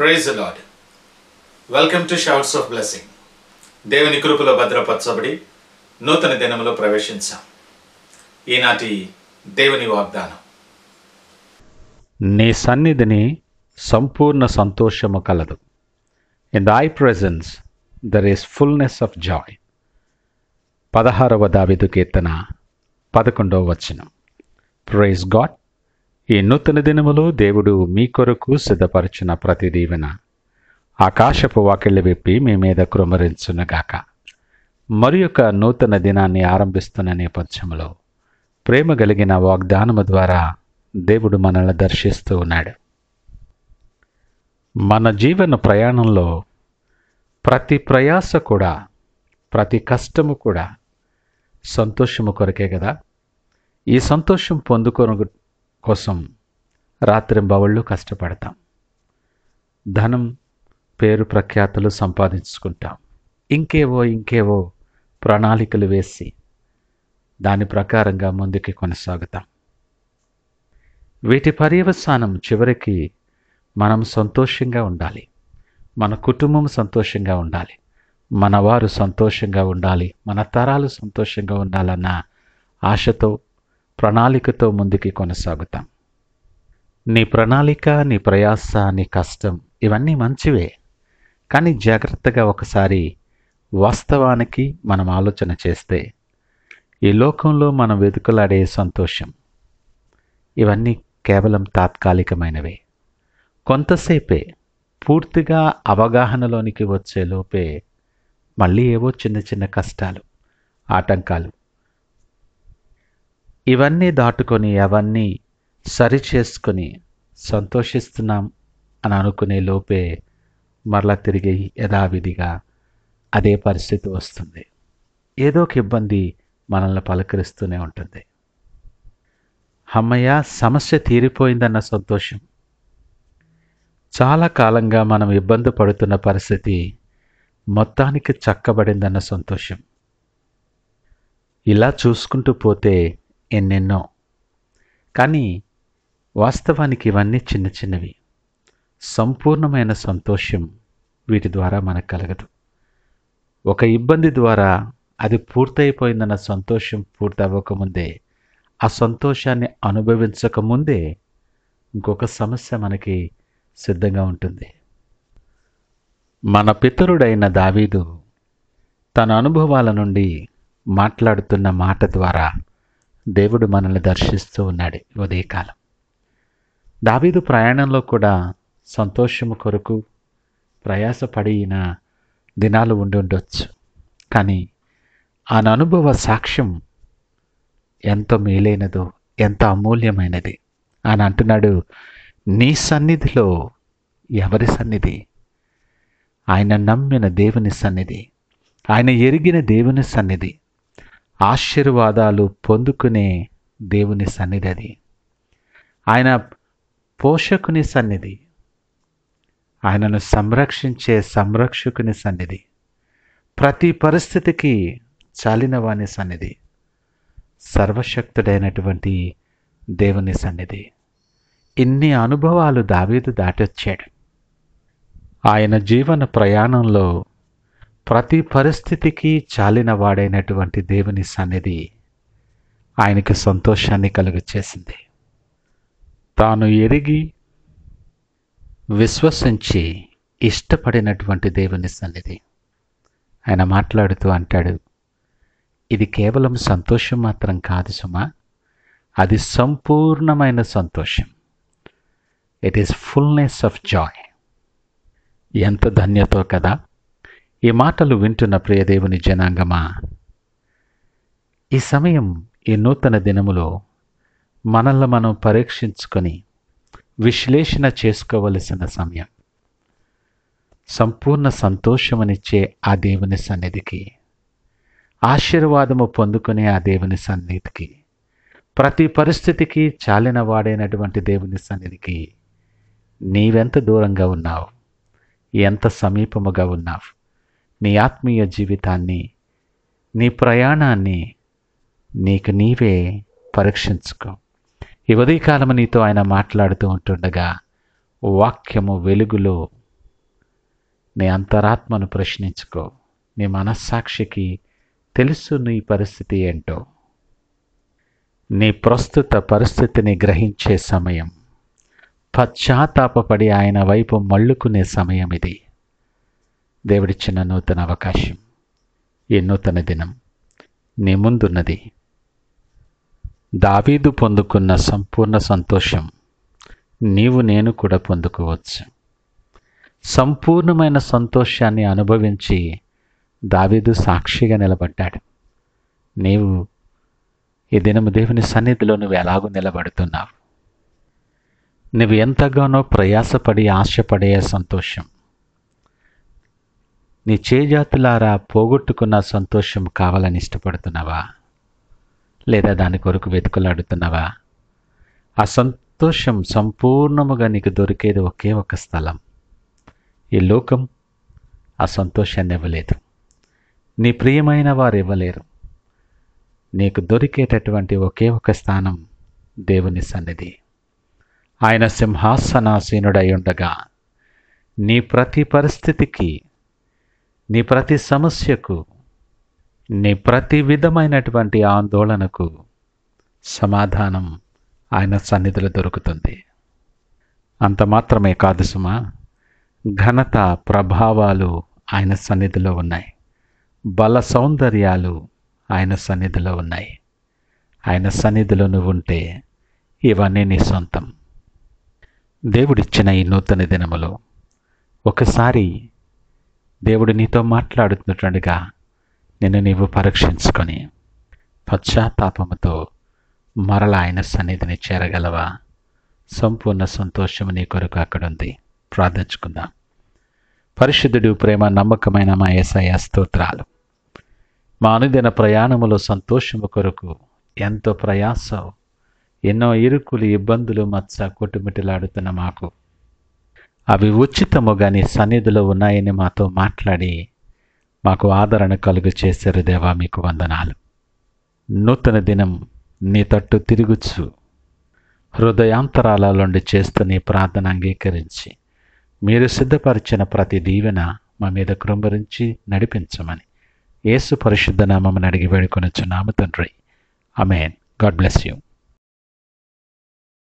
Praise the Lord. Welcome to Shouts of Blessing. దేవుని కృపలో భద్రపరచబడి నూతన దినములో ప్రవేశించాం. ఈనాటి దేవుని వాగ్దానం, నీ సన్నిధిని సంపూర్ణ సంతోషము కలదు. In thy presence there is fullness of joy. 16వ దావీదు కీర్తన 11వ వచనం. Praise God. ఈ నూతన దినములో దేవుడు మీ కొరకు సిద్ధపరిచిన ప్రతి దీవెన ఆకాశపు వాకిళ్ళు విప్పి మీ మీద కృమ్మరించునుగాక. మరి యొక్క నూతన దినాన్ని ఆరంభిస్తున్న నేపథ్యంలో ప్రేమ కలిగిన వాగ్దానము ద్వారా దేవుడు మనల్ని దర్శిస్తూ ఉన్నాడు. మన జీవన ప్రయాణంలో ప్రతి ప్రయాస కూడా, ప్రతి కష్టము కూడా సంతోషము కొరకే కదా. ఈ సంతోషం పొందుకోను కోసం రాత్రింబవళ్ళు కష్టపడతాం. ధనం, పేరు ప్రఖ్యాతులు సంపాదించుకుంటాం. ఇంకేవో ప్రణాళికలు వేసి దాని ప్రకారంగా ముందుకు కొనసాగుతాం. వీటి పర్యవసానం చివరికి మనం సంతోషంగా ఉండాలి, మన కుటుంబం సంతోషంగా ఉండాలి, మన వారు సంతోషంగా ఉండాలి, మన తరాలు సంతోషంగా ఉండాలన్న ఆశతో, ప్రణాళికతో ముందుకి కొనసాగుతాం. నీ ప్రణాళిక, నీ ప్రయాస, నీ కష్టం ఇవన్నీ మంచివే. కానీ జాగ్రత్తగా ఒకసారి వాస్తవానికి మనం ఆలోచన చేస్తే ఈ లోకంలో మనం వెతుకులాడే సంతోషం ఇవన్నీ కేవలం తాత్కాలికమైనవే. కొంతసేపే, పూర్తిగా అవగాహనలోనికి వచ్చే లోపే మళ్ళీ ఏవో చిన్న చిన్న కష్టాలు, ఆటంకాలు ఇవన్నీ దాటుకొని అవన్నీ సరిచేసుకొని సంతోషిస్తున్నాం అని అనుకునే లోపే మరలా తిరిగి యథావిధిగా అదే పరిస్థితి వస్తుంది. ఏదో ఒక ఇబ్బంది మనల్ని పలకరిస్తూనే ఉంటుంది. అమ్మయ్య, సమస్య తీరిపోయిందన్న సంతోషం, చాలా కాలంగా మనం ఇబ్బంది పడుతున్న పరిస్థితి మొత్తానికి చక్కబడిందన్న సంతోషం. ఇలా చూసుకుంటూ పోతే ఎన్నెన్నో. కానీ వాస్తవానికి ఇవన్నీ చిన్న చిన్నవి. సంపూర్ణమైన సంతోషం వీటి ద్వారా మనకు కలగదు. ఒక ఇబ్బంది ద్వారా అది పూర్తయిపోయిందన్న సంతోషం పూర్తవ్వకముందే, ఆ సంతోషాన్ని అనుభవించకముందే ఇంకొక సమస్య మనకి సిద్ధంగా ఉంటుంది. మన పితరుడైన దావీదు తన అనుభవాల నుండి మాట్లాడుతున్న మాట ద్వారా దేవుడు మనల్ని దర్శిస్తూ ఉన్నాడు. ఉదయకాలం దావీదు ప్రయాణంలో కూడా సంతోషము కొరకు ప్రయాసపడిన దినాలు ఉండి ఉండొచ్చు. కానీ ఆ అనుభవ సాక్ష్యం ఎంత మేలైనదో, ఎంత అమూల్యమైనది. ఆయన అంటున్నాడు, నీ సన్నిధిలో ఎవరి సన్నిధి? ఆయన నమ్మిన దేవుని సన్నిధి, ఆయన ఎరిగిన దేవుని సన్నిధి, ఆశీర్వాదాలు పొందుకునే దేవుని సన్నిధి అది. ఆయన పోషకుని సన్నిధి, ఆయనను సంరక్షించే సంరక్షకుని సన్నిధి, ప్రతి పరిస్థితికి చాలిన వాని సన్నిధి, సర్వశక్తుడైనటువంటి దేవుని సన్నిధి. ఇన్ని అనుభవాలు దావీదు దాటొచ్చాడు. ఆయన జీవన ప్రయాణంలో ప్రతి పరిస్థితికి చాలిన వాడైనటువంటి దేవుని సన్నిధి ఆయనకి సంతోషాన్ని కలుగచేసింది. తాను ఎరిగి, విశ్వసించి, ఇష్టపడినటువంటి దేవుని సన్నిధి. ఆయన మాట్లాడుతూ అంటాడు, ఇది కేవలం సంతోషం మాత్రం కాదు సుమా, అది సంపూర్ణమైన సంతోషం. It is fullness of Joy. ఎంత ధన్యతో కదా. ఈ మాటలు వింటున్న ప్రియదేవుని జనాంగమా, ఈ సమయం, ఈ నూతన దినములో మనల్ని మనం పరీక్షించుకొని విశ్లేషణ చేసుకోవలసిన సమయం. సంపూర్ణ సంతోషమునిచ్చే ఆ దేవుని సన్నిధికి, ఆశీర్వాదము పొందుకునే ఆ దేవుని సన్నిధికి, ప్రతి పరిస్థితికి చాలిన వాడైనటువంటి దేవుని సన్నిధికి నీవెంత దూరంగా ఉన్నావు, ఎంత సమీపముగా ఉన్నావు? నీ ఆత్మీయ జీవితాన్ని, నీ ప్రయాణాన్ని నీకు నీవే పరీక్షించుకో. ఈ ఉదయకాలము నీతో ఆయన మాట్లాడుతూ ఉంటుండగా వాక్యము వెలుగులో నీ అంతరాత్మను ప్రశ్నించుకో. నీ మనస్సాక్షికి తెలుసు నీ పరిస్థితి ఏంటో. నీ ప్రస్తుత పరిస్థితిని గ్రహించే సమయం, పశ్చాత్తాపపడి ఆయన వైపు మళ్ళుకునే సమయం ఇది. దేవుడిచ్చిన నూతన అవకాశం, ఈ నూతన దినం నీ ముందున్నది. దావీదు పొందుకున్న సంపూర్ణ సంతోషం నీవు నేను కూడా పొందుకోవచ్చు. సంపూర్ణమైన సంతోషాన్ని అనుభవించి దావీదు సాక్షిగా నిలబడ్డాడు. నీవు ఈ దినము దేవుని సన్నిధిలో నువ్వు ఎలాగూ నిలబడుతున్నావు? నువ్వు ఎంతగానో ప్రయాసపడి ఆశపడే సంతోషం, నీ చేజాతులారా పోగొట్టుకున్న సంతోషం కావాలని ఇష్టపడుతున్నావా? లేదా దాని కొరకు వెతుకులాడుతున్నావా? ఆ సంతోషం సంపూర్ణముగా నీకు దొరికేది ఒకే ఒక స్థలం. ఈ లోకం ఆ సంతోషాన్ని ఇవ్వలేదు, నీ ప్రియమైన వారు ఇవ్వలేరు. నీకు దొరికేటటువంటి ఒకే ఒక స్థానం దేవుని సన్నిధి. ఆయన సింహాసనాసీనుడై ఉండగా నీ ప్రతి పరిస్థితికి, నీ ప్రతి సమస్యకు, నీ ప్రతి విధమైనటువంటి ఆందోళనకు సమాధానం ఆయన సన్నిధిలో దొరుకుతుంది. అంత మాత్రమే కాదు సుమా, ఘనత ప్రభావాలు ఆయన సన్నిధిలో ఉన్నాయి. బల సౌందర్యాలు ఆయన సన్నిధిలో ఉన్నాయి. ఆయన సన్నిధిలో నువ్వు ఉంటే ఇవన్నీ నీ సొంతం. దేవుడిచ్చిన ఈ నూతన దినములో ఒకసారి దేవుడు నీతో మాట్లాడుతున్నట్టుగా నిన్ను నీవు పరీక్షించుకొని పశ్చాత్తాపముతో మరలా ఆయన సన్నిధిని చేరగలవా? సంపూర్ణ సంతోషము నీ కొరకు అక్కడుంది. ప్రార్థించుకుందాం. పరిశుద్ధుడు, ప్రేమ నమ్మకమైన మా యేసయ్య స్తోత్రాలు. మా అనుదిన ప్రయాణములో సంతోషము కొరకు ఎంతో ప్రయాస, ఎన్నో ఇరుకులు, ఇబ్బందులు మచ్చ కొట్టుమిటిలాడుతున్న మాకు అవి ఉచితముగా నీ సన్నిధిలో ఉన్నాయని మాతో మాట్లాడి మాకు ఆదరణ కలుగు చేశారు. దేవా, మీకు వందనాలు. నూతన దినం నీ తట్టు తిరుగుచు హృదయాంతరాల నుండి చేస్తున్న ఈ ప్రార్థన అంగీకరించి మీరు సిద్ధపరిచిన ప్రతి దీవెన మా మీద కృంభరించి నడిపించమని యేసు పరిశుద్ధ నామమున అడిగి వేడుకొనుచున్నాము తండ్రి. ఆమేన్. God bless you.